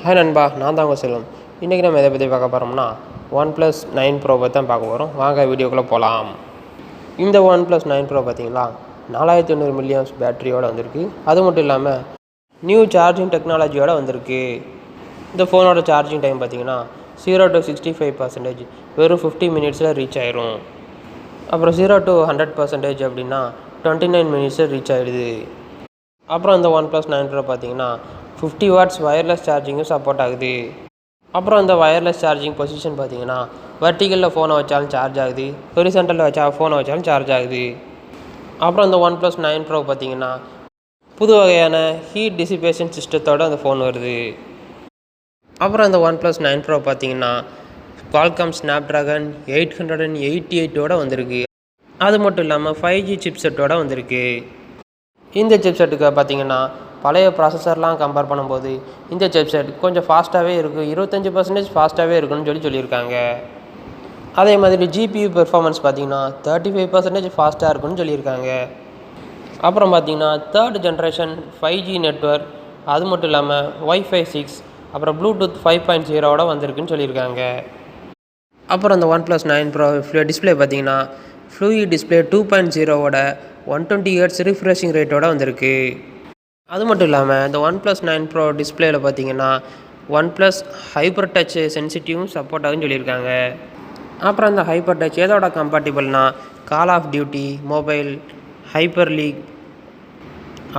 Hi நண்பா, நான் தான் உங்கள் செல்வம். இன்றைக்கி நம்ம எதை பற்றி பார்க்க போகிறோம்னா OnePlus 9 Pro பற்றி தான் பார்க்க போகிறோம். வாங்க வீடியோக்குள்ளே போகலாம். இந்த OnePlus 9 Pro பார்த்தீங்களா 4500 mAh பேட்டரியோடு வந்திருக்கு. அது மட்டும் இல்லாமல் நியூ சார்ஜிங் டெக்னாலஜியோடு வந்திருக்கு. இந்த ஃபோனோட சார்ஜிங் டைம் பார்த்தீங்கன்னா 0 to 65% வெறும் 50 minutesல ரீச் ஆயிரும். அப்புறம் 0 to 100% அப்படின்னா 29 minutesல ரீச் ஆகிடுது. அப்புறம் இந்த OnePlus 9 Pro பார்த்தீங்கன்னா 50 watts வயர்லெஸ் சார்ஜிங்கும் சப்போர்ட் ஆகுது. அப்புறம் இந்த வயர்லெஸ் சார்ஜிங் பொசிஷன் பார்த்தீங்கன்னா வெர்டிக்கலில் ஃபோனை வச்சாலும் சார்ஜ் ஆகுது, ஹொரிசாண்டலில் ஃபோனை வச்சாலும் சார்ஜ் ஆகுது. அப்புறம் இந்த OnePlus 9 Pro பார்த்தீங்கன்னா புது வகையான ஹீட் டிசிபேஷன் சிஸ்டத்தோடு அந்த ஃபோன் வருது. அப்புறம் இந்த OnePlus 9 Pro பார்த்தீங்கன்னா Qualcomm Snapdragon 888ஓடு வந்திருக்கு. அது மட்டும் இல்லாமல் 5G சிப்செட்டோடு வந்திருக்கு. இந்த சிப்செட்டுக்கு பார்த்தீங்கன்னா பழைய ப்ராசஸர்லாம் கம்பேர் பண்ணும்போது இந்த சிப்செட் கொஞ்சம் ஃபாஸ்ட்டாகவே இருக்குது, 25% ஃபாஸ்ட்டாகவே இருக்குன்னு சொல்லியிருக்காங்க. அதே மாதிரி GPU பெர்ஃபார்மன்ஸ் பார்த்தீங்கன்னா 35% ஃபாஸ்ட்டாக இருக்குன்னு சொல்லியிருக்காங்க. அப்புறம் பார்த்தீங்கன்னா 3rd ஜென்ரேஷன் 5G நெட்வொர்க், அது மட்டும் இல்லாமல் Wi-Fi 6, அப்புறம் Bluetooth 5.0ஓட வந்திருக்குன்னு சொல்லியிருக்காங்க. அப்புறம் இந்த OnePlus 9 Pro டிஸ்பிளே பார்த்தீங்கன்னா Fluid Display 2.0ஓட 120 Hz ரிஃப்ரெஷிங் ரேட்டோட வந்திருக்கு. அது மட்டும் இல்லாமல் இந்த OnePlus 9 Pro டிஸ்பிளேயில் பார்த்தீங்கன்னா OnePlus ஹைப்பர் டச் சென்சிட்டிவும் சப்போர்ட் ஆகுன்னு சொல்லியிருக்காங்க. அப்புறம் இந்த ஹைப்பர் டச் எதோட கம்பேட்டிபிள்னா Call of Duty Mobile, Hyper League,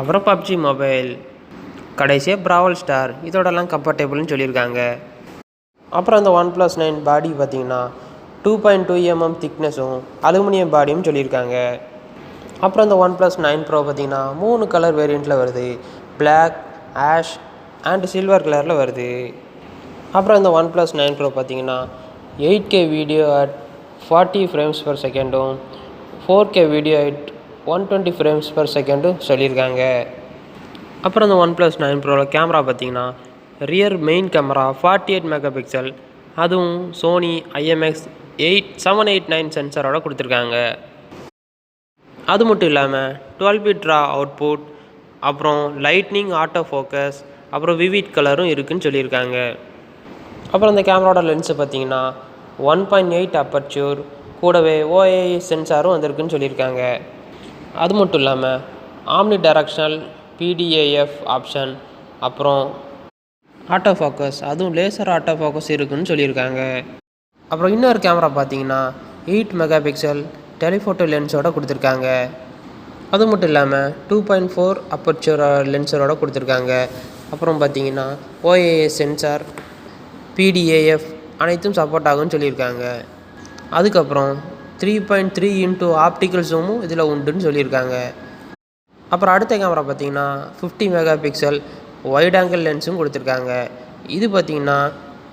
அப்புறம் PUBG மொபைல், கடைசியாக ப்ராவல் ஸ்டார் இதோடலாம் கம்பேட்டபிள்னு சொல்லியிருக்காங்க. அப்புறம் இந்த OnePlus 9 பாடி பார்த்தீங்கன்னா 2.2 mm திக்னஸும் அலுமினியம் பாடியும் சொல்லியிருக்காங்க. அப்புறம் இந்த OnePlus 9 Pro பார்த்தீங்கன்னா 3 கலர் வேரியண்ட்டில் வருது, பிளாக், ஆஷ் அண்ட் சில்வர் கலரில் வருது. அப்புறம் இந்த OnePlus 9 Pro பார்த்தீங்கன்னா 8K video at 40 frames/second, 4K video at 120 frames/second சொல்லியிருக்காங்க. அப்புறம் இந்த OnePlus 9 Pro கேமரா பார்த்தீங்கன்னா ரியர் மெயின் கேமரா 48 MP, அதுவும் சோனி IMX789 சென்சாரோட கொடுத்துருக்காங்க. அது மட்டும் இல்லாமல் 12-bit RAW அவுட்புட், அப்புறம் லைட்னிங் ஆட்டோ ஃபோக்கஸ், அப்புறம் விவிட் கலரும் இருக்குதுன்னு சொல்லியிருக்காங்க. அப்புறம் இந்த கேமராவோட லென்ஸு பார்த்தீங்கன்னா 1.8 அப்பர்ச்சூர், கூடவே OIS சென்சாரும் வந்திருக்குன்னு சொல்லியிருக்காங்க. அது மட்டும் இல்லாமல் ஆம்னி டைரக்ஷனல் PDAF ஆப்ஷன், அப்புறம் ஆட்டோ ஃபோக்கஸ், அதுவும் லேசர் ஆட்டோ ஃபோக்கஸ் இருக்குதுன்னு சொல்லியிருக்காங்க. அப்புறம் இன்னொரு கேமரா பார்த்தீங்கன்னா 8 MP டெலிஃபோட்டோ லென்ஸோடு கொடுத்துருக்காங்க. அது மட்டும் இல்லாமல் 2.4 அப்பர்ச்சர் லென்ஸரோட கொடுத்துருக்காங்க. அப்புறம் பார்த்தீங்கன்னா OIS சென்சார், PDAF அனைத்தும் சப்போர்ட் ஆகும்னு சொல்லியிருக்காங்க. அதுக்கப்புறம் 3.3 ஆப்டிக்கல் ஜூமும் இதில் உண்டுன்னு சொல்லியிருக்காங்க. அப்புறம் அடுத்த கேமரா பார்த்தீங்கன்னா 50 MP வைட் ஆங்கிள் லென்ஸும் கொடுத்துருக்காங்க. இது பார்த்தீங்கன்னா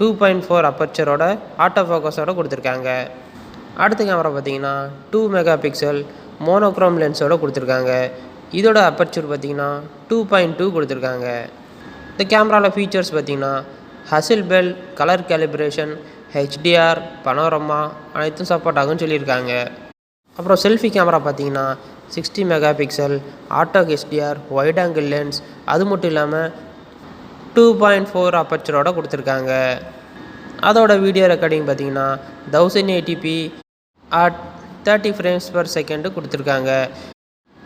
2.4 அப்பர்ச்சரோட ஆட்டோ ஃபோக்கஸோடு கொடுத்துருக்காங்க. அடுத்த கேமரா பார்த்தீங்கன்னா 2 MP மோனோக்ரோம் லென்ஸோடு கொடுத்துருக்காங்க. இதோட அப்பர்ச்சர் பார்த்தீங்கன்னா 2.2 கொடுத்துருக்காங்க. இந்த கேமராவில் ஃபீச்சர்ஸ் பார்த்தீங்கன்னா hustle bell, colour calibration, HDR, panorama அனைத்தும் சப்போர்ட் ஆகும்னு சொல்லியிருக்காங்க. அப்புறம் செல்ஃபி கேமரா பார்த்தீங்கன்னா 60 MP auto HDR wide angle lens, அது மட்டும் இல்லாமல் 2.4 அப்பர்ச்சரோட கொடுத்துருக்காங்க. அதோட வீடியோ ரெக்கார்டிங் பார்த்தீங்கன்னா 1080p at 30 frames/second கொடுத்துருக்காங்க.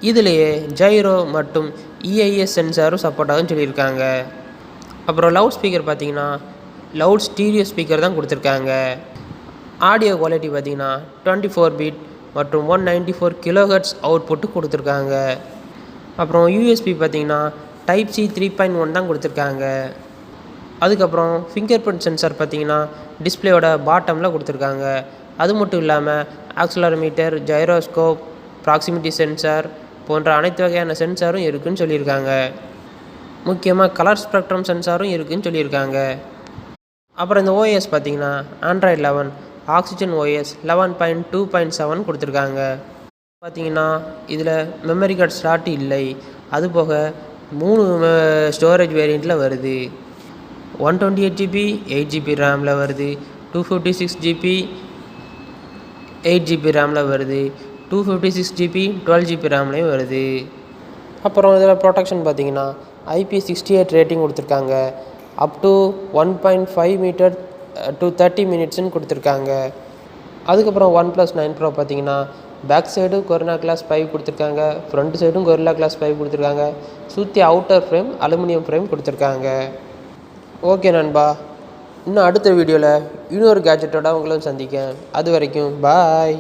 இதுலேயே ஜைரோ மற்றும் EIS சென்சாரும் சப்போர்ட் ஆகுன்னு சொல்லியிருக்காங்க. அப்புறம் லவுட் ஸ்பீக்கர் பார்த்தீங்கன்னா லவுட் ஸ்டீரியோ ஸ்பீக்கர் தான் கொடுத்துருக்காங்க. ஆடியோ குவாலிட்டி பார்த்தீங்கன்னா 24-bit மற்றும் 194 kHz அவுட்புட்டு கொடுத்துருக்காங்க. அப்புறம் USB பார்த்தீங்கன்னா Type-C 3.1 தான் கொடுத்துருக்காங்க. அதுக்கப்புறம் ஃபிங்கர் பிரிண்ட் சென்சார் பார்த்தீங்கன்னா டிஸ்பிளேயோட பாட்டமில் கொடுத்துருக்காங்க. அது மட்டும் இல்லாமல் ஆக்சிலரோமீட்டர், ஜைரோஸ்கோப், ப்ராக்சிமிட்டி சென்சார் போன்ற அனைத்து வகையான சென்சாரும் இருக்குதுன்னு சொல்லியிருக்காங்க. முக்கியமாக கலர் ஸ்பெக்ட்ரம் சென்சாரும் இருக்குதுன்னு சொல்லியிருக்காங்க. அப்புறம் இந்த OS பார்த்தீங்கன்னா Android 11 ஆக்சிஜன் OS 11.2.7 கொடுத்துருக்காங்க. பார்த்தீங்கன்னா இதில் மெமரி கார்டு ஸ்லாட் இல்லை, அதுபோக 3 ஸ்டோரேஜ் வேரியண்ட்டில் வருது. 128GB 8GB ரேமில் வருது, 256GB 8GB ரேமில் வருது, 256GB 12GB ரேம்லேயும் வருது. அப்புறம் இதில் ப்ரொடெக்ஷன் பார்த்தீங்கன்னா IP68 ரேட்டிங் கொடுத்துருக்காங்க. அப் டு 1.5 மீட்டர் டு 30 மினிட்ஸ்னு கொடுத்துருக்காங்க. அதுக்கப்புறம் OnePlus 9 Pro பார்த்தீங்கன்னா பேக் சைடும் கொரோனா கிளாஸ் 5 கொடுத்துருக்காங்க, ஃப்ரண்ட் சைடும் கொரில்லா கிளாஸ் 5 கொடுத்துருக்காங்க, சுற்றி அவுட்டர் ஃப்ரேம் அலுமினியம் ஃப்ரேம் கொடுத்துருக்காங்க. ஓகே நண்பா, இன்னும் அடுத்த வீடியோவில் இன்னொரு கேஜெட்டோட உங்களும் சந்திக்கேன். அது வரைக்கும் பாய்.